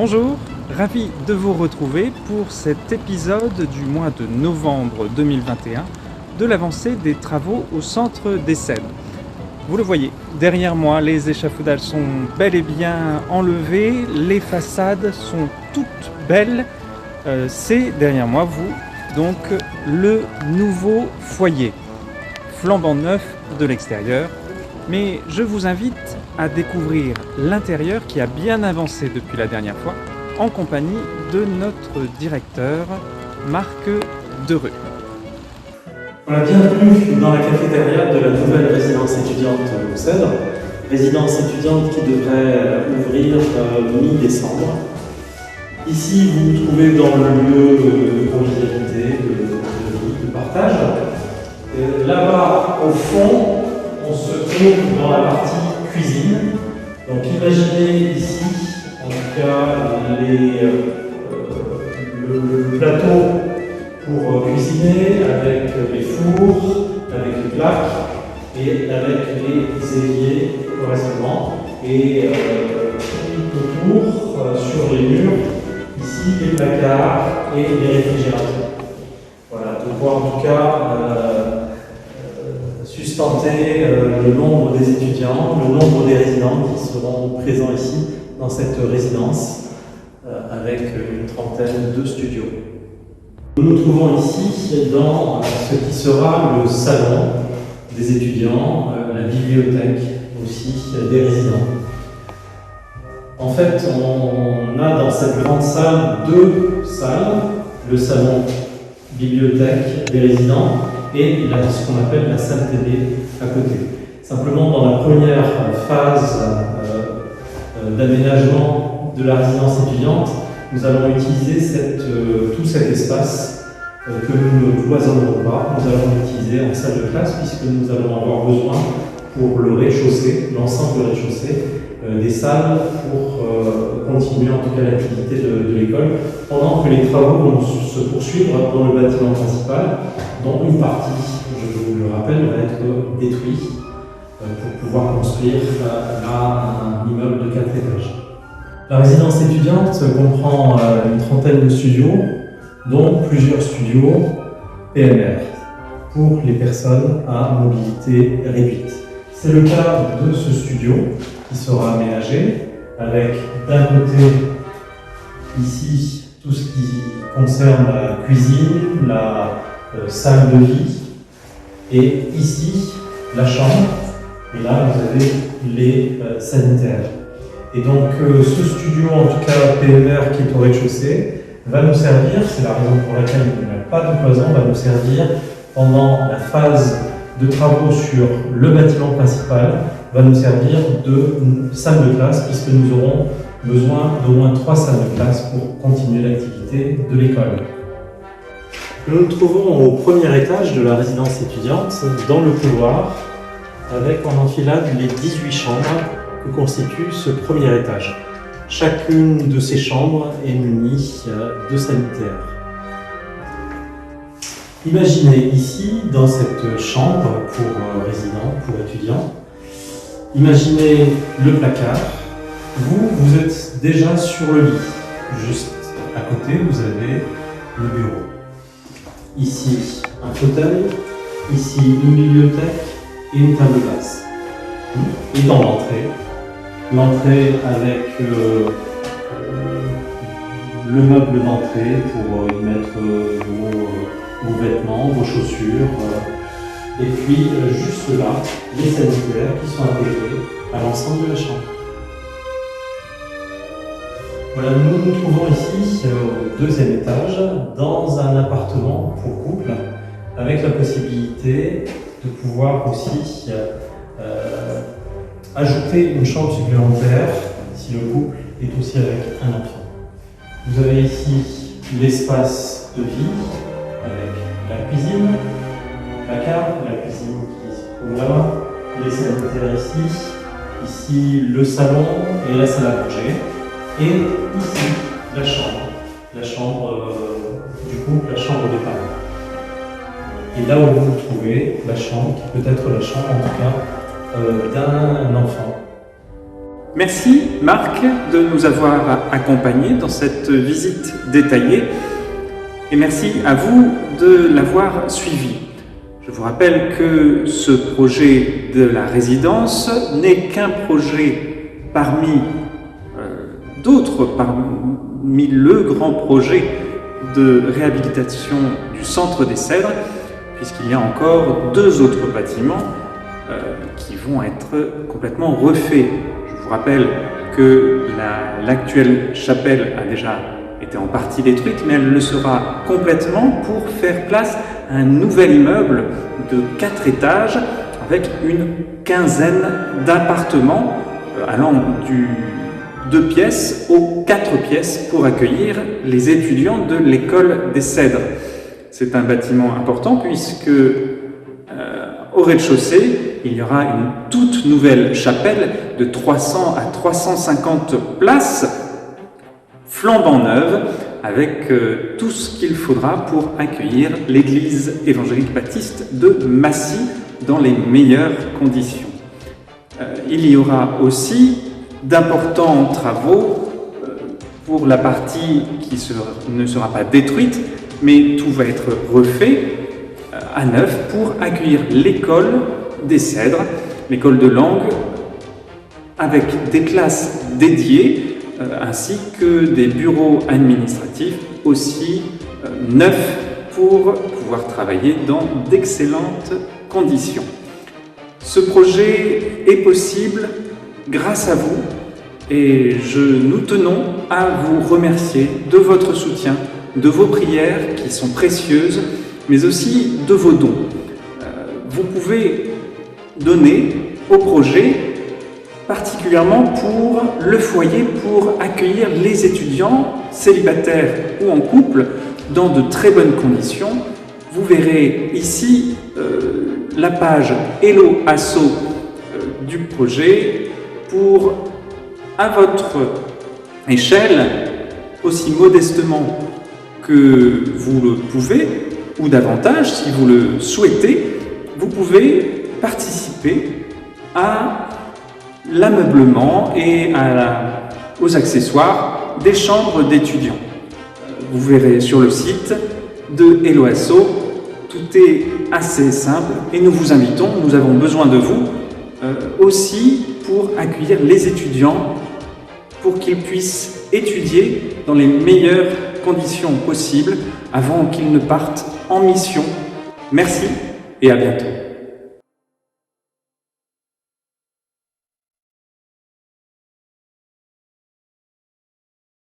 Bonjour, ravi de vous retrouver pour cet épisode du mois de novembre 2021 de l'avancée des travaux au centre des Cèdres. Vous le voyez, derrière moi, les échafaudages sont bel et bien enlevés, les façades sont toutes belles. C'est derrière moi, donc le nouveau foyer, flambant neuf de l'extérieur. Mais je vous invite à découvrir l'intérieur qui a bien avancé depuis la dernière fois en compagnie de notre directeur Marc Dereux. Voilà, bienvenue dans la cafétéria de la nouvelle résidence étudiante au Cèdres. Résidence étudiante qui devrait ouvrir mi-décembre. Ici, vous vous trouvez dans le lieu de convivialité, de vie, de partage. Là-bas, au fond, on se trouve dans la partie cuisine. Donc imaginez ici, en tout cas, le plateau pour cuisiner avec les fours, avec les plaques et avec les éviers correspondants. Et tout autour, sur les murs, ici les placards et les réfrigérateurs. Voilà, de voir en tout cas sustenter le nombre des étudiants, le nombre des résidents qui seront présents ici dans cette résidence avec une trentaine de studios. Nous nous trouvons ici dans ce qui sera le salon des étudiants, la bibliothèque aussi des résidents. En fait, on a dans cette grande salle deux salles, le salon bibliothèque des résidents et ce qu'on appelle la salle télé à côté. Simplement, dans la première phase d'aménagement de la résidence étudiante, nous allons utiliser tout cet espace que nous ne cloisonnerons pas. Nous allons l'utiliser en salle de classe puisque nous allons avoir besoin pour le rez-de-chaussée, l'ensemble du rez-de-chaussée, des salles pour continuer en tout cas l'activité de l'école pendant que les travaux vont se poursuivre dans le bâtiment principal dont une partie, je vous le rappelle, va être détruite pour pouvoir construire là un immeuble de 4 étages. La résidence étudiante comprend une trentaine de studios, dont plusieurs studios PMR pour les personnes à mobilité réduite. C'est le cas de ce studio qui sera aménagé avec d'un côté ici tout ce qui concerne la cuisine, la salle de vie et ici la chambre et là vous avez les sanitaires. Et donc ce studio, en tout cas PMR qui est au rez-de-chaussée, va nous servir, c'est la raison pour laquelle il n'y a pas de cloison, va nous servir pendant la phase de travaux sur le bâtiment principal, va nous servir de salle de classe puisque nous aurons besoin d'au moins 3 salles de classe pour continuer l'activité de l'école. Nous nous trouvons au premier étage de la résidence étudiante, dans le couloir, avec en enfilade les 18 chambres que constitue ce premier étage. Chacune de ces chambres est munie de sanitaires. Imaginez ici, dans cette chambre pour résidents, pour étudiants, imaginez le placard. Vous êtes déjà sur le lit. Juste à côté, vous avez le bureau. Ici, un fauteuil. Ici, une bibliothèque et une table basse. Et dans l'entrée avec le meuble d'entrée pour y mettre vos vêtements, vos chaussures. Et puis, juste là, les sanitaires qui sont intégrés à l'ensemble de la chambre. Voilà, nous nous trouvons ici au deuxième étage, dans un appartement pour couple, avec la possibilité de pouvoir aussi ajouter une chambre supplémentaire si le couple est aussi avec un enfant. Vous avez ici l'espace de vie avec la cuisine, la cave, la cuisine qui se trouve là-bas, les sanitaires ici le salon et la salle à manger. Et ici, la chambre du couple, la chambre des parents. Et là où vous vous trouvez, la chambre, qui peut être la chambre en tout cas d'un enfant. Merci Marc de nous avoir accompagnés dans cette visite détaillée et merci à vous de l'avoir suivi. Je vous rappelle que ce projet de la résidence n'est qu'un projet parmi d'autres, parmi le grand projet de réhabilitation du Centre des Cèdres, puisqu'il y a encore 2 autres bâtiments qui vont être complètement refaits. Je vous rappelle que l'actuelle chapelle a déjà été en partie détruite, mais elle le sera complètement pour faire place à un nouvel immeuble de 4 étages avec une quinzaine d'appartements allant du 2 pièces aux 4 pièces pour accueillir les étudiants de l'école des Cèdres. C'est un bâtiment important puisque au rez-de-chaussée, il y aura une toute nouvelle chapelle de 300 à 350 places flambant neuve avec tout ce qu'il faudra pour accueillir l'église évangélique baptiste de Massy dans les meilleures conditions. Il y aura aussi d'importants travaux pour la partie qui ne sera pas détruite, mais tout va être refait à neuf pour accueillir l'école des Cèdres, l'école de langue, avec des classes dédiées, ainsi que des bureaux administratifs aussi neufs pour pouvoir travailler dans d'excellentes conditions. Ce projet est possible grâce à vous et nous tenons à vous remercier de votre soutien, de vos prières qui sont précieuses, mais aussi de vos dons. Vous pouvez donner au projet, particulièrement pour le foyer, pour accueillir les étudiants célibataires ou en couple dans de très bonnes conditions. Vous verrez ici la page Hello Asso du projet pour, à votre échelle, aussi modestement que vous le pouvez, ou davantage si vous le souhaitez, vous pouvez participer à l'ameublement et aux accessoires des chambres d'étudiants. Vous verrez sur le site de Hello Asso, tout est assez simple et nous vous invitons, nous avons besoin de vous aussi pour accueillir les étudiants pour qu'ils puissent étudier dans les meilleures conditions possibles avant qu'ils ne partent en mission. Merci et à bientôt.